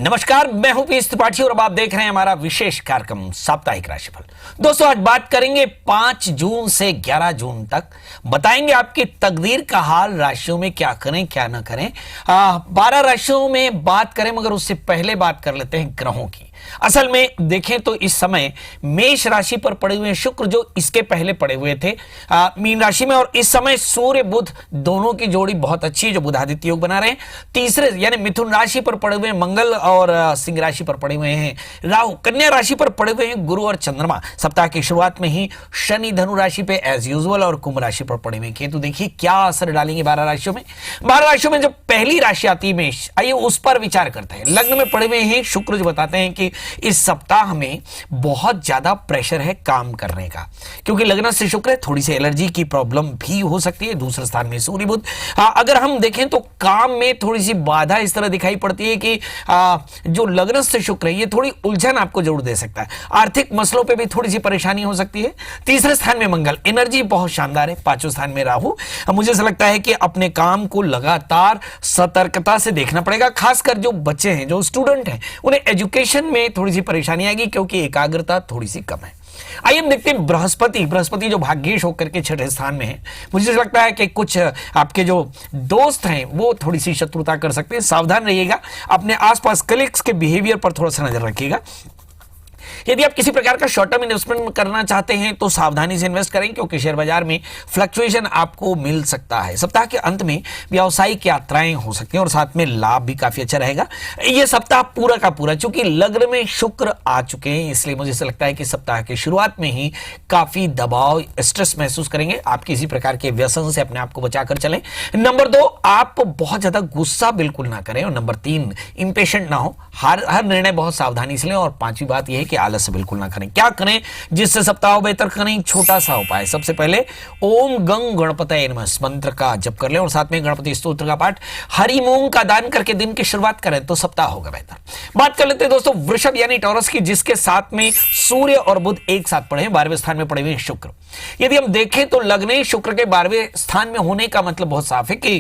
नमस्कार, मैं हूं पीयूष त्रिपाठी और अब आप देख रहे हैं हमारा विशेष कार्यक्रम साप्ताहिक राशिफल। दोस्तों, आज बात करेंगे 5 जून से 11 जून तक। बताएंगे आपकी तकदीर का हाल, राशियों में क्या करें क्या ना करें। 12 राशियों में बात करें, मगर उससे पहले बात कर लेते हैं ग्रहों की। असल में देखें तो इस समय मेष राशि पर पड़े हुए शुक्र, जो इसके पहले पड़े हुए थे मीन राशि में, और इस समय सूर्य बुध दोनों की जोड़ी बहुत अच्छी है, जो बुधादित्य योग बना रहे हैं। तीसरे यानी मिथुन राशि पर पड़े हुए मंगल और सिंह राशि पर पड़े हुए हैं राहु। कन्या राशि पर पड़े हुए हैं गुरु और चंद्रमा। सप्ताह की शुरुआत में ही शनि धनु राशि पे एज यूजुअल और कुंभ राशि पर पड़े हुए केतु। देखिए क्या असर डालेंगे 12 राशियों में। 12 राशियों में जब पहली राशि आती है मेष, आइए उस पर विचार करते हैं। लग्न में पड़े हुए हैं शुक्र, जो बताते हैं कि इस सप्ताह में बहुत ज्यादा प्रेशर है काम करने का, क्योंकि लग्न से शुक्र है, थोड़ी सी एलर्जी की प्रॉब्लम भी हो सकती है। दूसरे स्थान में सूर्य बुध। अगर हम देखें तो काम में थोड़ी सी बाधा इस तरह दिखाई पड़ती है कि जो लग्न से शुक्र है, ये थोड़ी उलझन आपको जरूर दे सकता है। आर्थिक मसलों पे भी थोड़ी सी परेशानी हो सकती है। तीसरे स्थान में मंगल, एनर्जी बहुत शानदार है। पांचवें स्थान में राहु। मुझे ऐसा लगता है कि अपने काम को लगातार सतर्कता से देखना पड़ेगा। खासकर जो बच्चे हैं, जो स्टूडेंट हैं, उन्हें एजुकेशन में थोड़ी सी परेशानी आएगी, क्योंकि एकाग्रता थोड़ी सी कम है। आइए हम देखते हैं बृहस्पति जो भाग्येश होकर के 6ठे स्थान में है। मुझे लगता है कि कुछ आपके जो दोस्त हैं वो थोड़ी सी शत्रुता कर सकते हैं। सावधान रहिएगा, अपने आसपास कलीग्स के बिहेवियर पर थोड़ा सा नजर रखिएगा। यदि आप किसी प्रकार का शॉर्ट टर्म इन्वेस्टमेंट करना चाहते हैं तो सावधानी से इन्वेस्ट करें, क्योंकि शेयर बाजार में फ्लक्चुएशन आपको मिल सकता है। सप्ताह के अंत में व्यावसायिक यात्राएं हो सकती हैं और साथ में लाभ भी काफी अच्छा रहेगा। यह सप्ताह पूरा का पूरा, चूंकि लग्न में शुक्र आ चुके हैं, इसलिए मुझे ऐसा लगता है कि सप्ताह की शुरुआत में ही काफी दबाव, स्ट्रेस महसूस करेंगे। आप किसी प्रकार के व्यसन से अपने आप को बचाकर चलें। नंबर 2, आप बहुत ज्यादा गुस्सा बिल्कुल ना करें। और नंबर 3, इंपेशेंट ना हो। हर निर्णय बहुत सावधानी से लें। और पांचवी बात यह है कि आलस बिल्कुल ना करें। क्या करें जिससे सप्ताह बेहतर करें? छोटा सा उपाय। सबसे पहले ओम गंग गणपतये नमः मंत्र का जप कर लें और साथ में गणपति स्तोत्र का पाठ, हरि मूंग का दान करके दिन की शुरुआत करें तो सप्ताह होगा बेहतर। बात कर लेते हैं दोस्तों वृषभ यानी टॉरस की, जिसके साथ में सूर्य और बुध एक साथ पड़े हैं। 12वें स्थान में पड़े हुए शुक्र। यदि हम देखें तो लग्न शुक्र के 12वें स्थान में होने का मतलब बहुत साफ है कि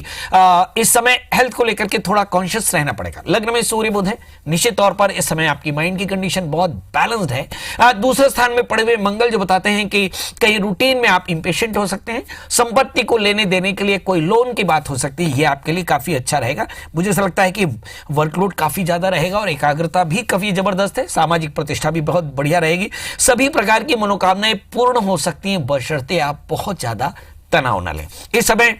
इस समय हेल्थ को लेकर के थोड़ा कॉन्शियस रहना पड़ेगा। लग्न में सूर्य बुध है, निश्चित तौर पर इस समय आपकी माइंड की कंडीशन बहुत बैलेंस्ड है। दूसरे स्थान में पड़े हुए मंगल, जो बताते हैं कि कहीं रूटीन में आप इंपेशेंट हो सकते हैं। संपत्ति को लेने देने के लिए कोई लोन की बात हो सकती है, यह आपके लिए काफी अच्छा रहेगा। मुझे ऐसा लगता है कि वर्कलोड काफी ज्यादा रहेगा और एकाग्रता भी काफी जबरदस्त है। सामाजिक प्रतिष्ठा भी बहुत बढ़िया रहेगी। सभी प्रकार की मनोकामनाएं पूर्ण हो सकती हैं, बशर्ते आप बहुत ज्यादा तनाव न लें। इस समय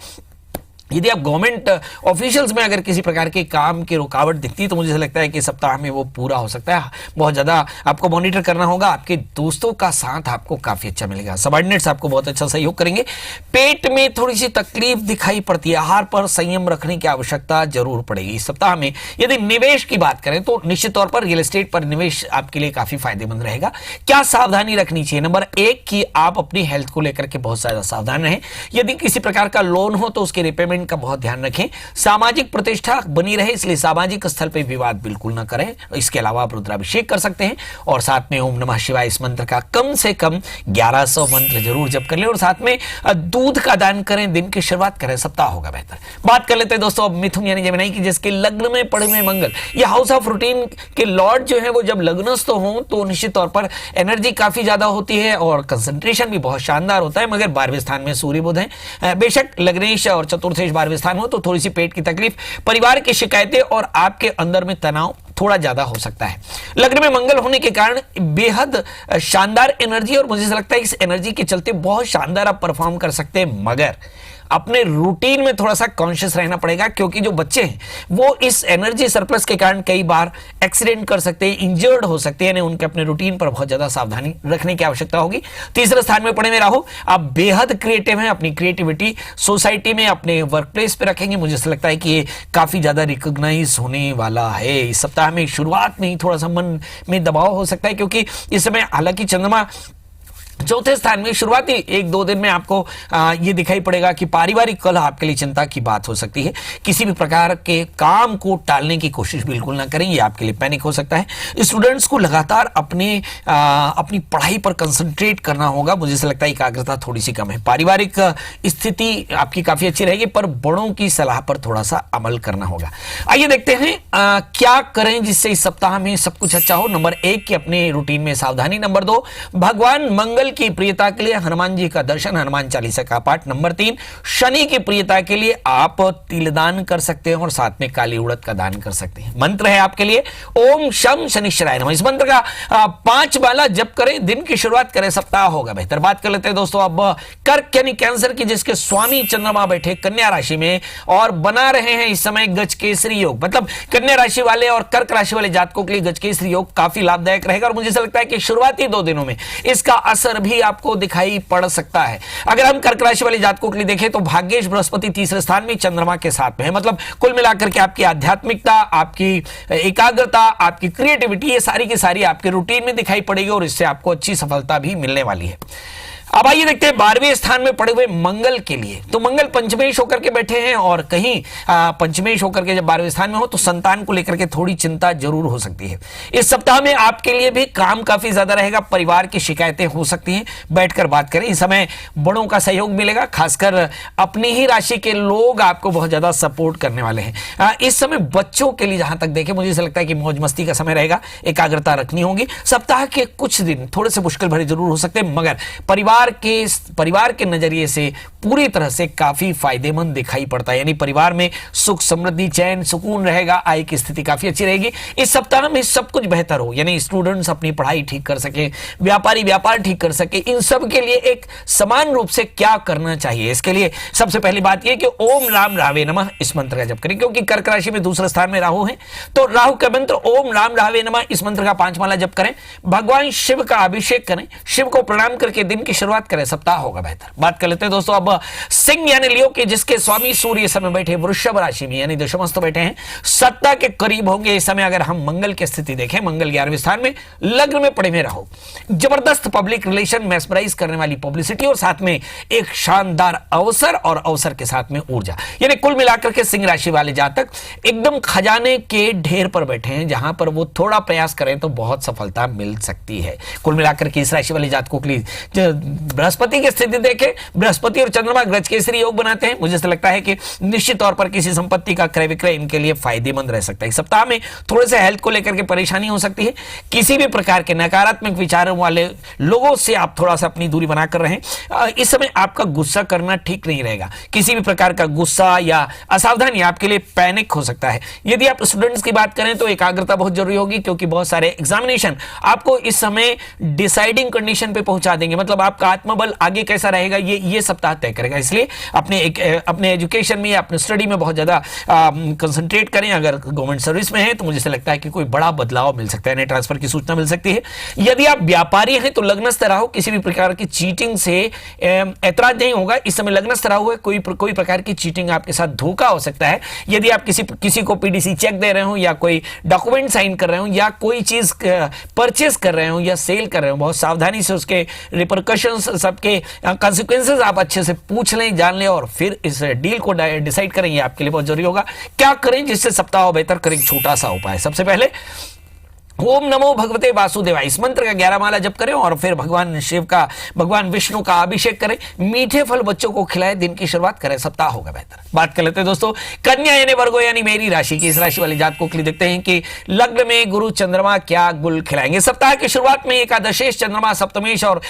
यदि आप गवर्नमेंट ऑफिशियल्स में अगर किसी प्रकार के काम की रुकावट दिखती है तो मुझे लगता है कि सप्ताह में वो पूरा हो सकता है। बहुत ज्यादा आपको मॉनिटर करना होगा। आपके दोस्तों का साथ आपको काफी अच्छा मिलेगा। सबऑर्डिनेट्स आपको बहुत अच्छा सहयोग करेंगे। पेट में थोड़ी सी तकलीफ दिखाई पड़ती है, आहार पर संयम रखने की आवश्यकता जरूर पड़ेगी इस सप्ताह में। यदि निवेश की बात करें तो निश्चित तौर पर रियल एस्टेट पर निवेश आपके लिए काफी फायदेमंद रहेगा। क्या सावधानी रखनी चाहिए? नंबर 1 की आप अपनी हेल्थ को लेकर के बहुत ज्यादा सावधान रहें। यदि किसी प्रकार का लोन हो तो उसके रिपेमेंट का बहुत ध्यान रखें। सामाजिक प्रतिष्ठा बनी रहे, इसलिए सामाजिक स्थल पे विवाद बिल्कुल ना करें। इसके अलावा आप रुद्राभिषेक कर सकते हैं और साथ में ओम नमः शिवाय इस मंत्र का कम से कम 1100 मंत्र जरूर जप कर लें और साथ में दूध का दान करें। दिन की शुरुआत करें, सप्ताह होगा बेहतर। बात कर लेते हैं दोस्तों अब मिथुन यानी जेमिनी की, जिसके लग्न में पड़े हुए मंगल, ये हाउस ऑफ रूटीन के लॉर्ड जो है वो जब लग्नस्थ हो तो निश्चित तौर पर एनर्जी काफी ज्यादा होती है और कंसंट्रेशन भी बहुत शानदार होता है। मगर 12वें स्थान में सूर्य बुध है। बेशक लग्नेश और चतुर्थेश 12वें स्थान हो तो थोड़ी सी पेट की तकलीफ, परिवार की शिकायतें और आपके अंदर में तनाव थोड़ा ज्यादा हो सकता है। लग्न में मंगल होने के कारण बेहद शानदार एनर्जी, और मुझे लगता है इस एनर्जी के चलते बहुत शानदार आप परफॉर्म कर सकते हैं। मगर अपने रूटीन में थोड़ा सा कॉन्शियस रहना पड़ेगा, क्योंकि जो बच्चे हैं वो इस एनर्जी सरप्लस के कारण कई बार एक्सीडेंट कर सकते हैं, इंजर्ड हो सकते हैं। उनके अपने रूटीन पर बहुत ज्यादा सावधानी रखने की आवश्यकता होगी। तीसरे स्थान में पड़े हुए राहु, आप बेहद क्रिएटिव हैं। अपनी क्रिएटिविटी सोसाइटी में, अपने वर्क प्लेस पे रखेंगे। मुझे ऐसा लगता है कि ये काफी ज्यादा रिकॉग्नाइज होने वाला है। इस सप्ताह में शुरुआत में ही थोड़ा सा मन में दबाव हो सकता है, क्योंकि इस समय हालांकि चंद्रमा चौथे स्थान में शुरुआती एक दो दिन में आपको ये दिखाई पड़ेगा कि पारिवारिक कलह आपके लिए चिंता की बात हो सकती है। किसी भी प्रकार के काम को टालने की कोशिश बिल्कुल ना करें, ये आपके लिए पैनिक हो सकता है। स्टूडेंट्स को लगातार अपनी पढ़ाई पर कंसंट्रेट करना होगा। मुझे ऐसा लगता है एकाग्रता थोड़ी सी कम है। पारिवारिक स्थिति आपकी काफी अच्छी रहेगी, पर बड़ों की सलाह पर थोड़ा सा अमल करना होगा। आइए देखते हैं क्या करें जिससे इस सप्ताह में सब कुछ अच्छा हो। नंबर 1 कि अपने रूटीन में सावधानी। नंबर 2 भगवान मंगल की प्रियता के लिए हनुमान जी का दर्शन, हनुमान चालीसा का पाठ। नंबर 3 शनि की प्रियता के लिए आप तिलदान कर सकते हैं और साथ में काली उड़द का दान कर सकते हैं। मंत्र है आपके लिए ओम शम शनिश्चराय नमः। इस मंत्र का 5 माला जप करें, दिन की शुरुआत करें, सप्ताह होगा बेहतर। बात कर लेते हैं दोस्तों अब कर्क यानी कैंसर की, जिसके स्वामी चंद्रमा बैठे कन्या राशि में और बना रहे हैं इस समय गजकेसरी योग। मतलब कन्या राशि वाले और कर्क राशि वाले जातकों के लिए गजकेसरी योग काफी लाभदायक रहेगा और मुझे ऐसा लगता है कि शुरुआती 2 दिनों में इसका असर भी आपको दिखाई पड़ सकता है। अगर हम कर्क राशि वाले जातकों के लिए देखें तो भाग्येश बृहस्पति तीसरे स्थान में चंद्रमा के साथ में है। मतलब कुल मिलाकर के आपकी आध्यात्मिकता, आपकी एकाग्रता, आपकी क्रिएटिविटी, ये सारी की सारी आपके रूटीन में दिखाई पड़ेगी और इससे आपको अच्छी सफलता भी मिलने वाली है। अब आइए देखते हैं 12वें स्थान में पड़े हुए मंगल के लिए। तो मंगल पंचमेश होकर के बैठे हैं और कहीं पंचमेश होकर के जब 12वें स्थान में हो तो संतान को लेकर के थोड़ी चिंता जरूर हो सकती है। इस सप्ताह में आपके लिए भी काम काफी ज्यादा रहेगा। परिवार की शिकायतें हो सकती हैं, बैठकर बात करें। इस समय बड़ों का सहयोग मिलेगा, खासकर अपनी ही राशि के लोग आपको बहुत ज्यादा सपोर्ट करने वाले हैं। इस समय बच्चों के लिए जहां तक देखें मुझे ऐसा लगता है कि मौज मस्ती का समय रहेगा, एकाग्रता रखनी होगी। सप्ताह के कुछ दिन थोड़े से मुश्किल भरे जरूर हो सकते हैं, मगर परिवार के नजरिए से पूरी तरह से काफी फायदेमंद दिखाई पड़ता है। यानी परिवार में सुख समृद्धि चैन सुकून रहेगा, आय की स्थिति काफी अच्छी रहेगी। इस सप्ताह में सब कुछ बेहतर हो, यानी स्टूडेंट्स अपनी पढ़ाई ठीक कर सके, व्यापारी व्यापार ठीक कर सके। इन सब के लिए एक समान रूप से क्या करना चाहिए, इसके लिए सबसे पहली बात यह कि ओम राम रावे नमः इस मंत्र का जप करें। क्योंकि कर्क राशि में दूसरे स्थान में राहु है तो राहु का मंत्र ओम राम रावे नमः इस मंत्र का 5 माला जप करें। भगवान शिव का अभिषेक करें, शिव को प्रणाम करके दिन की शुरुआत करें, सप्ताह होगा बेहतर। बात कर लेते हैं दोस्तों अब सिंह यानी लियो के, जिसके स्वामी सूर्य इस समय बैठे वृषभ राशि में यानी दशमस्थ बैठे हैं, सत्ता के करीब होंगे इस समय। अगर हम मंगल की स्थिति देखें, मंगल 11वें स्थान में लग्न में पड़े हुए राहु, जबरदस्त पब्लिक रिलेशन, मैस्मराइज करने वाली पब्लिसिटी और साथ में एक शानदार अवसर और अवसर के साथ में ऊर्जा। यानी कुल मिलाकर के सिंह राशि वाले जातक एकदम खजाने के ढेर पर बैठे हैं, जहां पर वो थोड़ा प्रयास करें तो बहुत सफलता मिल सकती है। कुल मिलाकर के इस राशि वाले जातकों के लिए बृहस्पति की स्थिति देखें, बृहस्पति और चंद्रमा गजकेसरी योग बनाते हैं। मुझे ऐसा लगता है कि निश्चित तौर पर किसी संपत्ति का क्रय विक्रय इनके लिए फायदेमंद रह सकता है। सप्ताह में थोड़े से हेल्थ को लेकर के परेशानी हो सकती है। किसी भी प्रकार के नकारात्मक विचारों वाले लोगों से आप थोड़ा सा अपनी दूरी बनाकर रहें। इस समय आपका गुस्सा करना ठीक नहीं रहेगा। किसी भी प्रकार का गुस्सा या असावधानी आपके लिए पैनिक हो सकता है। यदि आप स्टूडेंट्स की बात करें तो एकाग्रता बहुत जरूरी होगी, क्योंकि बहुत सारे एग्जामिनेशन आपको इस समय डिसाइडिंग कंडीशन पे पहुंचा देंगे। मतलब आपका आत्मबल आगे कैसा रहेगा ये सप्ताह तय करेगा। इसलिए अपने एजुकेशन में या अपने स्टडी में बहुत ज्यादा कंसंट्रेट करें। अगर गवर्नमेंट सर्विस में है तो मुझे ऐसा लगता है कि कोई बड़ा बदलाव मिल सकता है, नए ट्रांसफर की सूचना मिल सकती है। यदि आप व्यापारी हैं तो लग्नस्थ राहु, किसी भी प्रकार की चीटिंग से ऐतराज नहीं होगा। इस समय लग्नस्थ राहु है, कोई प्रकार की चीटिंग आपके साथ धोखा हो सकता है। यदि आप किसी को पीडीसी चेक दे रहे हो या कोई डॉक्यूमेंट साइन कर रहे हो या कोई चीज परचेज कर रहे हो या सेल कर रहे हो, बहुत सावधानी से उसके रिपरकशंस, सबके कॉन्सिक्वेंसेस आप अच्छे से पूछ लें, जान लें और फिर इस डील को डिसाइड करें। ये आपके लिए बहुत जरूरी होगा। क्या करें जिससे सप्ताह बेहतर करें? छोटा सा उपाय। सबसे पहले ओम नमो भगवते वासुदेवाय इस मंत्र का 11 माला जप करें और फिर भगवान विष्णु का अभिषेक करें। मीठे फल बच्चों को खिलाएं, दिन की शुरुआत करें, सप्ताह होगा बेहतर। बात कर लेते हैं दोस्तों कन्या यानी वर्गो यानी मेरी राशि की। इस राशि वाले जातकों के लिए देखते हैं कि लग्न में गुरु चंद्रमा क्या गुल खिलाएंगे। सप्ताह की शुरुआत में एकादशेश चंद्रमा, सप्तमेश और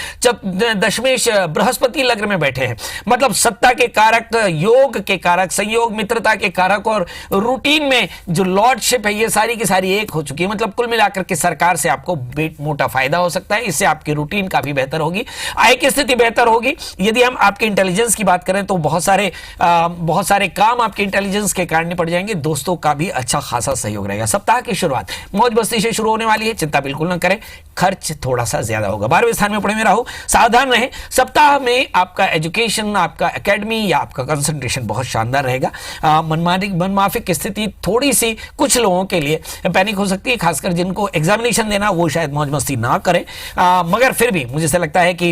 दशमेश बृहस्पति लग्न में बैठे हैं। मतलब सत्ता के कारक, योग के कारक, संयोग, मित्रता के कारक और रूटीन में जो लॉर्डशिप है, ये सारी की सारी एक हो चुकी है। मतलब कुल मिलाकर के सरकार से आपको मोटा फायदा हो सकता है। इससे आपकी रूटीन काफी बेहतर होगी, आय की स्थिति बेहतर होगी। यदि हम आपके इंटेलिजेंस की बात करें तो बहुत सारे काम आपके इंटेलिजेंस के कारण पड़ जाएंगे। दोस्तों का भी अच्छा खासा सहयोग रहेगा। सप्ताह की शुरुआत मौज मस्ती से शुरू होने वाली है, चिंता बिल्कुल न करें। खर्च थोड़ा सा ज्यादा होगा। 12वें स्थान में पड़े हुए राहु, सावधान रहें। सप्ताह में आपका एजुकेशन, आपका एकेडमी या आपका कंसंट्रेशन बहुत शानदार रहेगा। मनमाफिक की स्थिति थोड़ी सी कुछ लोगों के लिए पैनिक हो सकती है, खासकर जिनको एग्जामिनेशन देना वो शायद मौज मस्ती ना करें, मगर फिर भी मुझे ऐसा लगता है कि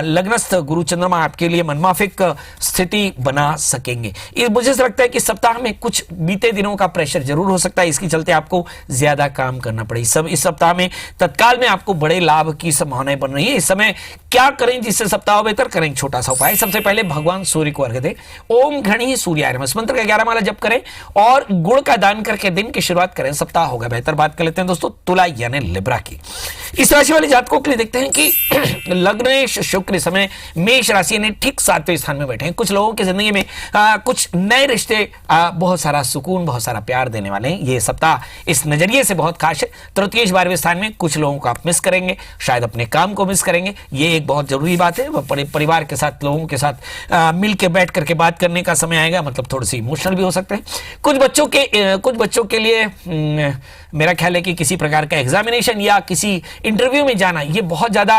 लग्नस्थ गुरु चंद्रमा आपके लिए मनमाफिक स्थिति बना सकेंगे। मुझे ऐसा लगता है कि सप्ताह में कुछ बीते दिनों का प्रेशर जरूर हो सकता है, इसके चलते आपको ज्यादा काम करना पड़े। इस सप्ताह में तत्काल में आपको बड़े लाभ की संभावनाएं बन रही है। इस समय क्या करें जिससे सप्ताह बेहतर करें? छोटा सा उपाय, सबसे पहले भगवान सूर्य को अर्घ्य दें। ओम घणी सूर्याय नमः मंत्र का 11 माला जप करें और गुड़ का दान करके दिन की शुरुआत करें, सप्ताह होगा बेहतर। बात कर लेते हैं दोस्तों तुला यानी लिब्रा की। इस राशि वाले जातकों के लिए देखते हैं कि लग्नेश शुक्र इस समय मेष राशि ने ठीक 7वें स्थान में बैठे हैं। कुछ लोगों की जिंदगी में कुछ नए रिश्ते, बहुत सारा सुकून, बहुत सारा प्यार देने वाले हैं। ये सप्ताह इस नजरिए से बहुत खास है। तृतीय 12वें स्थान में कुछ लोगों को आप मिस करेंगे, शायद अपने काम को मिस करेंगे। ये एक बहुत जरूरी बात है। परिवार के साथ, लोगों के साथ मिल के बैठ करके बात करने का समय आएगा, मतलब थोड़ी सी इमोशनल भी हो सकते हैं। कुछ बच्चों के लिए मेरा ख्याल है कि किसी प्रकार का एग्जामिनेशन या किसी इंटरव्यू में जाना ये बहुत ज्यादा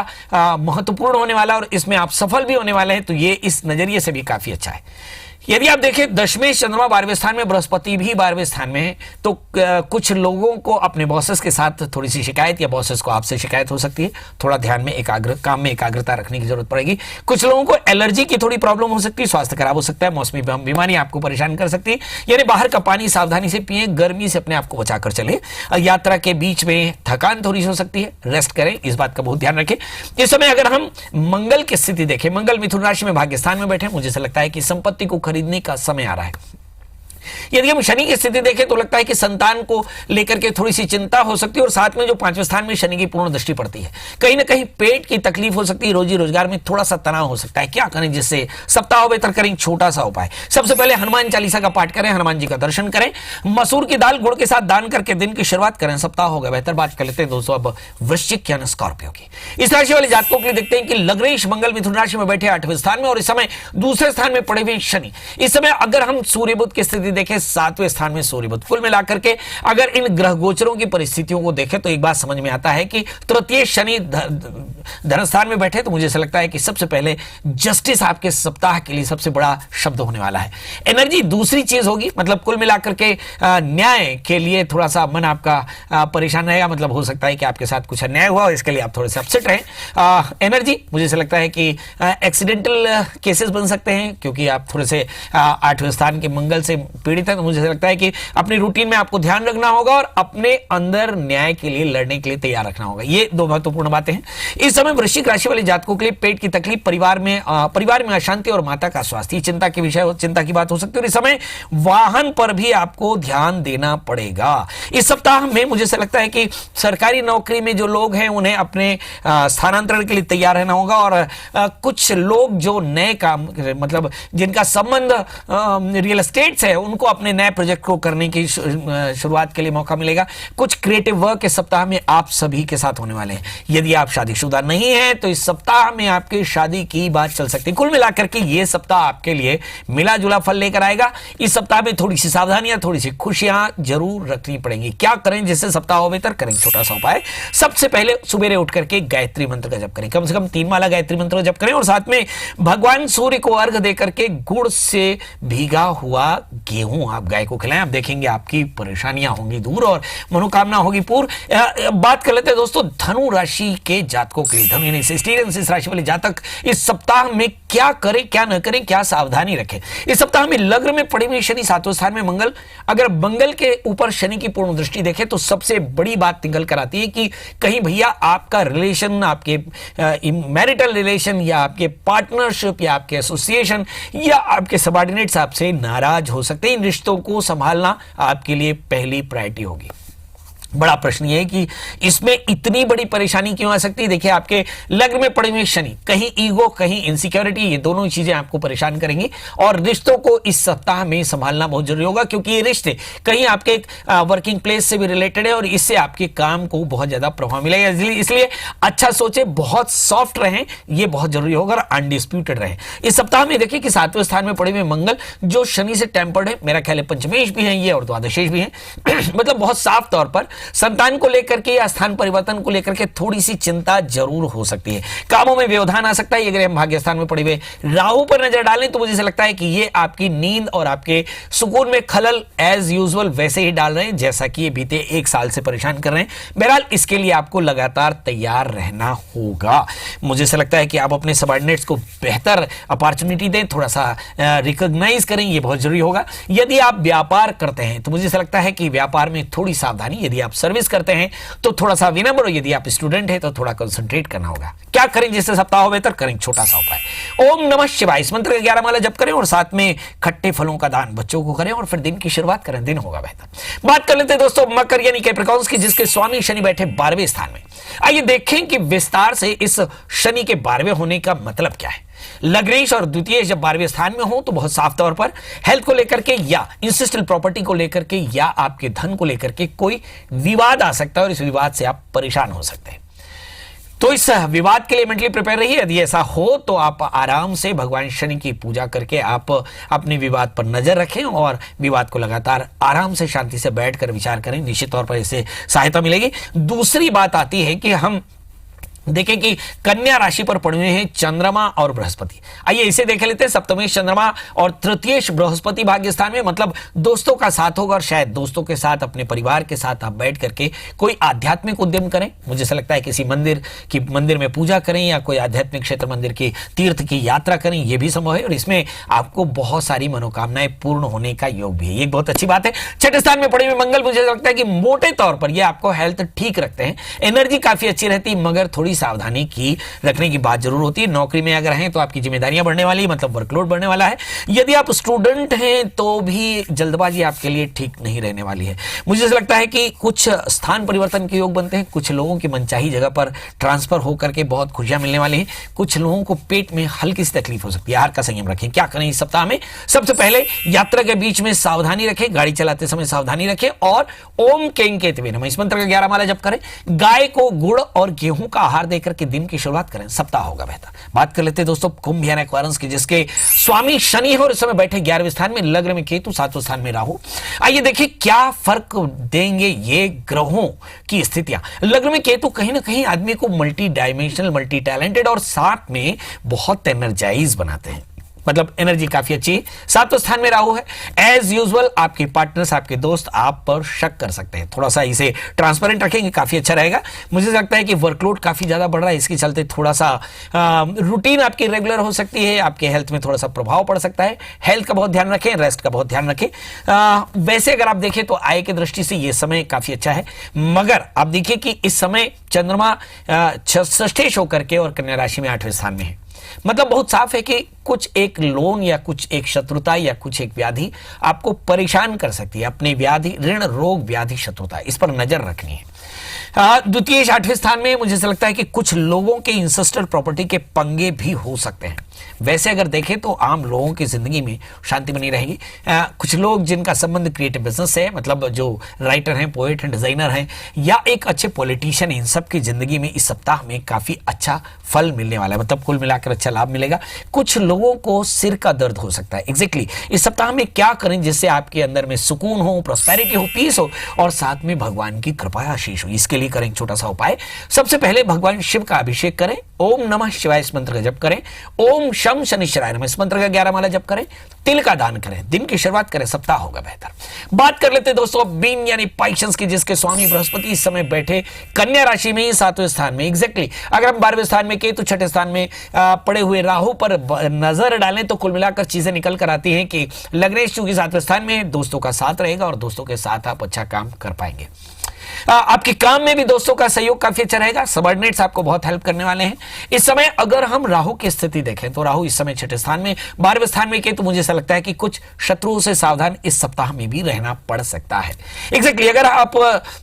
महत्वपूर्ण होने वाला है और इसमें आप सफल भी होने वाले हैं, तो ये इस नजरिए से भी काफी अच्छा है। यदि आप देखें दशमेश चंद्रमा 12वें स्थान में, बृहस्पति भी 12वें स्थान में है, तो कुछ लोगों को अपने बॉसेस के साथ थोड़ी सी शिकायत या बॉसेस को आपसे शिकायत हो सकती है। थोड़ा ध्यान में काम में एकाग्रता रखने की जरूरत पड़ेगी। कुछ लोगों को एलर्जी की थोड़ी प्रॉब्लम हो सकती है, स्वास्थ्य खराब हो सकता है, मौसमी बीमारी आपको परेशान कर सकती है। यानी बाहर का पानी सावधानी से पिए, गर्मी से अपने आप को बचाकर चले। यात्रा के बीच में थकान थोड़ी हो सकती है, रेस्ट करें, इस बात का बहुत ध्यान रखें। इस समय अगर हम मंगल की स्थिति देखें, मंगल मिथुन राशि में भाग्यस्थान में बैठे, मुझे ऐसा लगता है कि संपत्ति को खरीदने का समय आ रहा है। यदि हम शनि की स्थिति देखें तो लगता है कि संतान को लेकर के थोड़ी सी चिंता हो सकती है और साथ में जो 5वें स्थान में शनि की पूर्ण दृष्टि पड़ती है, कहीं ना कहीं पेट की तकलीफ हो सकती है, रोजी रोजगार में थोड़ा सा तनाव हो सकता है। क्या करें जिससे सप्ताह बेहतर करें? छोटा सा उपाय, सबसे पहले हनुमान चालीसा का पाठ करें, हनुमान जी का दर्शन करें, मसूर की दाल गुड़ के साथ दान करके दिन की शुरुआत करें, सप्ताह होगा बेहतर। बात कर लेते हैं दोस्तों अब वृश्चिक यानी स्कॉर्पियो की। इस राशि वाले जातकों के लिए देखते हैं कि लग्नेश मंगल मिथुन राशि में बैठे 8वें स्थान में और इस समय दूसरे स्थान में पड़े हुए शनि। इस समय अगर हम सूर्य बुध की स्थिति देखें, 7वें स्थान में सूर्य बुध। कुल मिलाकर के अगर इन ग्रह गोचरों की परिस्थितियों को देखें तो एक बात समझ में आता है कि तृतीय शनि धनस्थान में बैठे, तो मुझे ऐसा लगता है कि सबसे पहले जस्टिस आपके सप्ताह के लिए सबसे बड़ा शब्द होने वाला है। एनर्जी दूसरी चीज होगी, मतलब कुल मिलाकर के न्याय के लिए थोड़ा सा मन आपका परेशान रहेगा, मतलब हो सकता है कि आपके साथ कुछ अन्याय हुआ और इसके लिए आप थोड़े से अपसेट रहें। एनर्जी मुझे ऐसा लगता है कि एक्सीडेंटल केसेस बन सकते हैं क्योंकि आप थोड़े से 8वें स्थान के मंगल से पीड़ित हैं, तो मुझे लगता है कि अपनी रूटीन में आपको ध्यान रखना होगा और अपने अंदर न्याय के लिए लड़ने के लिए तैयार रखना होगा। ये दो महत्वपूर्ण बातें हैं। इस समय वृश्चिक राशि वाले जातकों के लिए पेट की तकलीफ, परिवार में अशांति और माता का स्वास्थ्य चिंता के विषय, चिंता की बात हो सकती है। और इस समय वाहन पर भी आपको ध्यान देना पड़ेगा। इस सप्ताह में मुझे ऐसा लगता है कि सरकारी नौकरी में जो लोग हैं उन्हें अपने स्थानांतरण के लिए तैयार रहना होगा और कुछ लोग जो नए काम, मतलब जिनका संबंध रियल एस्टेट से है, उनको अपने नए प्रोजेक्ट को करने की शुरुआत के लिए मौका मिलेगा। कुछ क्रिएटिव वर्क इस सप्ताह में आप सभी के साथ होने वाले हैं। यदि आप शादीशुदा नहीं है तो इस सप्ताह में आपकी शादी की बात चल सकती है। कुल मिलाकर के ये सप्ताह आपके लिए मिला जुला फल लेकर आएगा। इस सप्ताह में थोड़ी सी सावधानियां, थोड़ी सी खुशियां जरूर रखनी पड़ेंगी। क्या करें जिससे सप्ताह हो बेहतर करें? छोटा सा उपाय, सबसे पहले सुबेरे उठ करके गायत्री मंत्र का जप करें, कम से कम 3 माला गायत्री मंत्र का जप करें और साथ में भगवान सूर्य को अर्घ देकर के गुड़ से भीगा हुआ गेहूं आप गाय को खिलाएं। आप देखेंगे आपकी परेशानियां होंगी दूर और मनोकामना होगी पूर्ण। बात कर लेते हैं दोस्तों धनु राशि के जातकों के लिए। धनु यानी इस राशि वाले जातक इस सप्ताह में क्या करें, क्या न करें, क्या सावधानी रखें? इस सप्ताह में लग्न में पड़े हुए शनि, 7वें स्थान में मंगल, अगर मंगल के ऊपर शनि की पूर्ण दृष्टि देखें तो सबसे बड़ी बात निकल कर आती है कि कहीं भैया आपका रिलेशन, आपके मैरिटल रिलेशन या आपके पार्टनरशिप या आपके एसोसिएशन या आपके सबऑर्डिनेट्स आपसे नाराज हो सकते हैं। इन रिश्तों को संभालना आपके लिए पहली प्रायोरिटी होगी। बड़ा प्रश्न यह है कि इसमें इतनी बड़ी परेशानी क्यों आ सकती है? देखिए आपके लग्न में पड़े हुए शनि, कहीं ईगो, कहीं इनसिक्योरिटी, ये दोनों चीजें आपको परेशान करेंगी और रिश्तों को इस सप्ताह में संभालना बहुत जरूरी होगा क्योंकि ये रिश्ते कहीं आपके वर्किंग प्लेस से भी रिलेटेड है और इससे आपके काम को बहुत ज्यादा प्रभाव मिलेगा। इसलिए अच्छा सोचे, बहुत सॉफ्ट रहें, ये बहुत जरूरी होगा और अनडिस्प्यूटेड रहें। इस सप्ताह में देखिए कि 7वें स्थान में पड़े हुए मंगल जो शनि से टेम्पर्ड है, मेरा ख्याल है पंचमेश भी है ये और द्वादशेश भी है मतलब बहुत साफ तौर पर संतान को लेकर के या स्थान परिवर्तन को लेकर के थोड़ी सी चिंता जरूर हो सकती है। कामों में व्यवधान आ सकता है। अगर हम भाग्य स्थान में पड़े हुए राहु पर नजर डालें तो मुझे ऐसा लगता है कि ये आपकी नींद और आपके सुकून में खलल एज यूजुअल वैसे ही डाल रहे हैं जैसा कि ये बीते 1 साल से परेशान कर रहे हैं। बहरहाल इसके लिए आपको लगातार तैयार रहना होगा। मुझे ऐसा लगता है कि आप अपने सबऑर्डिनेट्स को बेहतर अपॉर्चुनिटी दें, थोड़ा सा रिकॉग्नाइज करें, ये बहुत जरूरी होगा। यदि आप व्यापार करते हैं तो मुझे ऐसा लगता है कि व्यापार में थोड़ी सावधानी, यदि आप सर्विस करते हैं तो थोड़ा सा विनम्र, यदि आप स्टूडेंट हैं तो थोड़ा कंसंट्रेट करना होगा। क्या करें जिससे सप्ताह हो बेहतर? करें छोटा सा उपाय, ओम नमः शिवाय इस मंत्र का 11 माला जप करें और साथ में खट्टे फलों का दान बच्चों को करें और फिर दिन की शुरुआत करें, दिन होगा बेहतर। बात कर लेते हैं दोस्तों मकर यानी कैप्रिकॉर्न्स की, जिसके स्वामी शनि बैठे 12वें स्थान में। आइए देखें कि विस्तार से इस शनि के 12वें होने का मतलब क्या है। लग्नेश और द्वितीय जब 12वें स्थान में हो तो बहुत साफ तौर पर हेल्थ को लेकर के या इंसिस्टल प्रॉपर्टी को लेकर के या आपके धन को लेकर के कोई विवाद आ सकता है और इस विवाद से आप परेशान हो सकते हैं। तो इस विवाद के लिए मेंटली प्रिपेयर रहिए। यदि ऐसा हो तो आप आराम से भगवान शनि की पूजा करके आप अपने विवाद पर नजर रखें और विवाद को लगातार आराम से शांति से बैठकर विचार करें, निश्चित तौर पर इससे सहायता मिलेगी। दूसरी बात आती है कि हम देखें कि कन्या राशि पर पड़े हुए हैं चंद्रमा और बृहस्पति। आइए इसे देख लेते हैं। सप्तमेश चंद्रमा और तृतीयेश बृहस्पति भाग्य स्थान में, मतलब दोस्तों का साथ होगा और शायद दोस्तों के साथ अपने परिवार के साथ आप बैठ करके कोई आध्यात्मिक उद्यम करें। मुझे ऐसा लगता है किसी मंदिर में पूजा करें या कोई आध्यात्मिक क्षेत्र मंदिर की तीर्थ की यात्रा करें, यह भी संभव है और इसमें आपको बहुत सारी मनोकामनाएं पूर्ण होने का योग भी है। ये बहुत अच्छी बात है। छठे स्थान में पड़े हुए मंगल, मुझे लगता है कि मोटे तौर पर यह आपको हेल्थ ठीक रखते हैं, एनर्जी काफी अच्छी रहती, मगर थोड़ी सावधानी की रखने की बात जरूर होती है। नौकरी में अगर हैं तो आपकी जिम्मेदारियां बढ़ने वाली, मतलब वर्कलोड बढ़ने वाला है। यदि आप स्टूडेंट हैं तो भी जल्दबाजी आपके लिए ठीक नहीं रहने वाली है। मुझे ऐसा लगता है कि कुछ स्थान परिवर्तन के योग बनते हैं, कुछ लोगों की मनचाही जगह पर ट्रांसफर होकर के बहुत खुशियां मिलने वाली हैं, कुछ लोगों को पेट में हल्की सी तकलीफ हो सकती है। आहार का संयम रखें। क्या करें इस सप्ताह में? सबसे पहले यात्रा के बीच में सावधानी रखें, गाड़ी चलाते समय सावधानी रखें और ओम केंकेतवे नमः इस मंत्र का 11 माला जप करें। गाय को गुड़ और गेहूं का आहार देकर के दिन की शुरुआत करें, सप्ताह होगा बेहतर। बात कर लेते हैं दोस्तों कुंभ यानी एक्वेरियस की, जिसके स्वामी शनि है और इस समय बैठे 11वें स्थान में, लग्न में केतु, 7वें स्थान में राहु। आइए देखिए क्या फर्क देंगे ये ग्रहों की स्थितियां। लग्न में केतु कहीं ना कहीं आदमी को मल्टी डायमेंशनल, मल्टी टैलेंटेड और साथ में बहुत एनर्जाइज बनाते हैं, मतलब एनर्जी काफी अच्छी है। 7वें स्थान में राहु है। एज यूजुअल आपके पार्टनर्स, आपके दोस्त आप पर शक कर सकते हैं, थोड़ा सा इसे ट्रांसपेरेंट रखेंगे, काफी अच्छा रहेगा। मुझे लगता है कि वर्कलोड काफी ज्यादा बढ़ रहा है, इसके चलते थोड़ा सा रूटीन आपकी रेगुलर हो सकती है, आपके हेल्थ में थोड़ा सा प्रभाव पड़ सकता है। हेल्थ का बहुत ध्यान रखें, रेस्ट का बहुत ध्यान रखें। वैसे अगर आप देखें तो आय की दृष्टि से यह समय काफी अच्छा है, मगर आप देखिए कि इस समय चंद्रमा षष्ठेश होकर के और कन्या राशि में 8वें स्थान में है, मतलब बहुत साफ है कि कुछ एक लोन या कुछ एक शत्रुता या कुछ एक व्याधि आपको परेशान कर सकती है। अपनी व्याधि, ऋण, रोग, व्याधि, शत्रुता, इस पर नजर रखनी है। द्वितीय 8वें स्थान में मुझे ऐसा लगता है कि कुछ लोगों के इंसेस्टल प्रॉपर्टी के पंगे भी हो सकते हैं। वैसे अगर देखें तो आम लोगों की जिंदगी में शांति बनी रहेगी। कुछ लोग जिनका संबंध क्रिएटिव बिजनेस से है, मतलब जो राइटर हैं, पोएट हैं, डिजाइनर हैं या एक अच्छे पॉलिटिशियन, इन सब की जिंदगी में इस सप्ताह में काफी अच्छा फल मिलने वाला है, मतलब कुल मिलाकर अच्छा लाभ मिलेगा। कुछ लोगों को सिर का दर्द हो सकता है। एग्जैक्टली इस सप्ताह में क्या करें जिससे आपके अंदर में सुकून हो, प्रॉस्पेरिटी हो, पीस हो और साथ में भगवान की कृपा आशीष हो। इसके लिए करें छोटा सा उपाय। सबसे पहले भगवान शिव का अभिषेक करें, ओम नमः शिवाय इस मंत्र का जप करें, ओम शम शनिश्चराय नमः इस मंत्र का 11 माला जप करें, तिल का दान करें, दिन की शुरुआत करें, सप्ताह होगा बेहतर। बात कर लेते हैं दोस्तों बीन यानी पाइशंस की, जिसके स्वामी बृहस्पति इस समय बैठे कन्या राशि में 7वें स्थान में। एग्जैक्टली अगर हम 12वें स्थान में केतु, 6ठे स्थान में पड़े हुए राहु पर नजर डालें तो कुल मिलाकर चीजें निकल कर आती हैं कि लग्नेश चूंकि 7वें स्थान में दोस्तों का साथ रहेगा और दोस्तों के साथ आप अच्छा काम कर पाएंगे। आपके काम में भी दोस्तों का सहयोग काफी अच्छा रहेगा। सबऑर्डिनेट्स आपको बहुत हेल्प करने वाले हैं इस समय। अगर हम राहु की स्थिति देखें तो राहु इस समय 6ठे स्थान में, 12वें स्थान में के, तो मुझे ऐसा लगता है कि कुछ शत्रुओं से सावधान इस सप्ताह में भी रहना पड़ सकता है। एग्जैक्टली अगर आप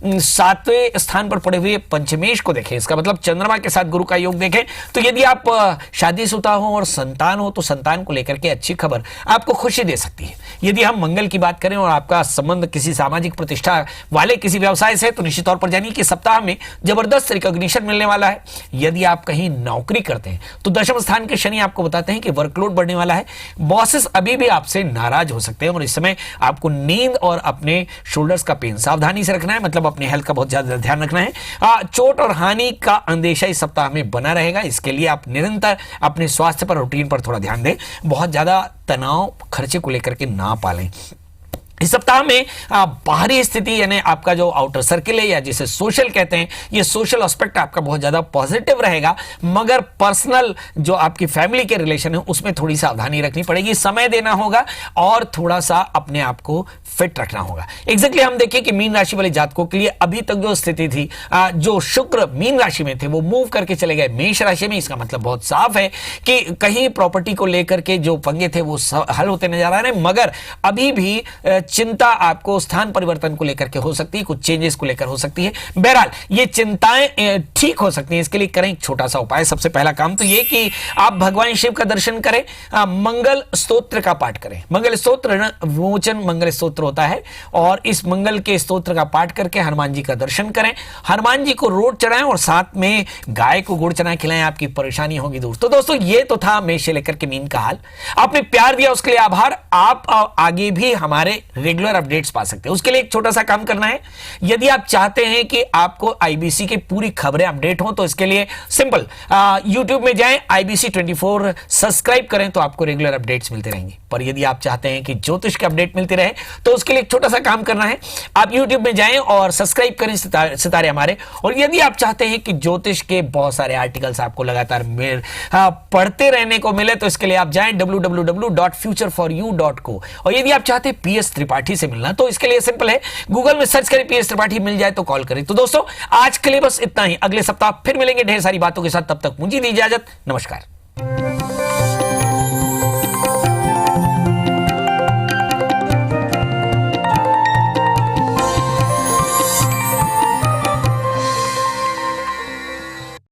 7वें स्थान पर पड़े हुए पंचमेश को देखें, इसका मतलब चंद्रमा के साथ गुरु का योग देखें, तो यदि आप शादीशुदा हो और संतान हो तो संतान को लेकर के अच्छी खबर आपको खुशी दे सकती है। यदि हम मंगल की बात करें और आपका संबंध किसी सामाजिक प्रतिष्ठा वाले किसी व्यवसाय से, तो निश्चित तौर पर जानिए कि सप्ताह में जबरदस्त रिकॉग्निशन मिलने वाला है। यदि आप कहीं नौकरी करते हैं तो दशम स्थान के शनि आपको बताते हैं कि वर्कलोड बढ़ने वाला है। बॉसेस अभी भी आपसे नाराज हो सकते हैं और इस समय आपको नींद और अपने शोल्डर्स का पेन सावधानी से रखना है, मतलब अपने हेल्थ का बहुत ज्यादा ध्यान रखना है। चोट और हानि का अंदेशा इस सप्ताह में बना रहेगा। इसके लिए आप निरंतर अपने स्वास्थ्य पर, रूटीन पर थोड़ा ध्यान दें। बहुत ज्यादा तनाव खर्चे को लेकर के ना पालें। इस सप्ताह में बाहरी स्थिति यानी आपका जो आउटर सर्किल है या जिसे सोशल कहते हैं, ये सोशल एस्पेक्ट आपका बहुत ज्यादा पॉजिटिव रहेगा, मगर पर्सनल जो आपकी फैमिली के रिलेशन है उसमें थोड़ी सावधानी रखनी पड़ेगी, समय देना होगा और थोड़ा सा अपने आप को फिट रखना होगा। एग्जैक्टली हम देखिए कि मीन राशि वाले जातकों के लिए अभी तक जो स्थिति थी, जो शुक्र मीन राशि में थे वो मूव करके चले गए मेष राशि में। इसका मतलब बहुत साफ है कि कहीं प्रॉपर्टी को लेकर के जो पंगे थे वो हल होते नजर आ रहे हैं, मगर अभी भी चिंता आपको स्थान परिवर्तन को लेकर के हो सकती है, कुछ चेंजेस को लेकर हो सकती है। बहरहाल ये चिंताएं ठीक हो सकती हैं। इसके लिए करें एक छोटा सा उपाय। सबसे पहला काम तो ये कि आप भगवान शिव का दर्शन करें, मंगल स्तोत्र का पाठ करें। मंगल स्तोत्र विमोचन मंगल स्तोत्र होता है और इस मंगल के स्तोत्र का पाठ करके हनुमान जी का दर्शन करें। हनुमान जी को रोट चढ़ाएं और साथ में गाय को गुड़ चना खिलाएं, आपकी परेशानी होगी दूर। तो दोस्तों ये तो था मेष से लेकर के मीन का हाल। आपने प्यार दिया उसके लिए आभार। आप आगे भी हमारे रेगुलर अपडेट्स पा सकते हैं। उसके लिए एक छोटा सा काम करना है। यदि आप चाहते हैं कि आपको आईबीसी की पूरी खबरें अपडेट हो तो इसके लिए सिंपल यूट्यूब में जाएं, IBC 24 सब्सक्राइब करें तो आपको रेगुलर अपडेट्स मिलते रहेंगे। पर यदि आप चाहते हैं कि ज्योतिष के अपडेट मिलते रहे तो उसके लिए एक छोटा सा काम करना है। आप यूट्यूब में जाएं और सब्सक्राइब करें सितारे हमारे। और यदि आप चाहते हैं कि ज्योतिष के बहुत सारे आर्टिकल्स आपको लगातार पढ़ते रहने को मिले तो इसके लिए आप जाएं www.futureforyou.co। और यदि आप चाहते हैं PS त्रिपाठी से मिलना तो इसके लिए सिंपल है, गूगल में सर्च करें PS त्रिपाठी, मिल जाए तो कॉल करें। तो दोस्तों आज के लिए बस इतना ही। अगले सप्ताह फिर मिलेंगे ढेर सारी बातों के साथ। तब तक मुझे दी इजाजत। नमस्कार।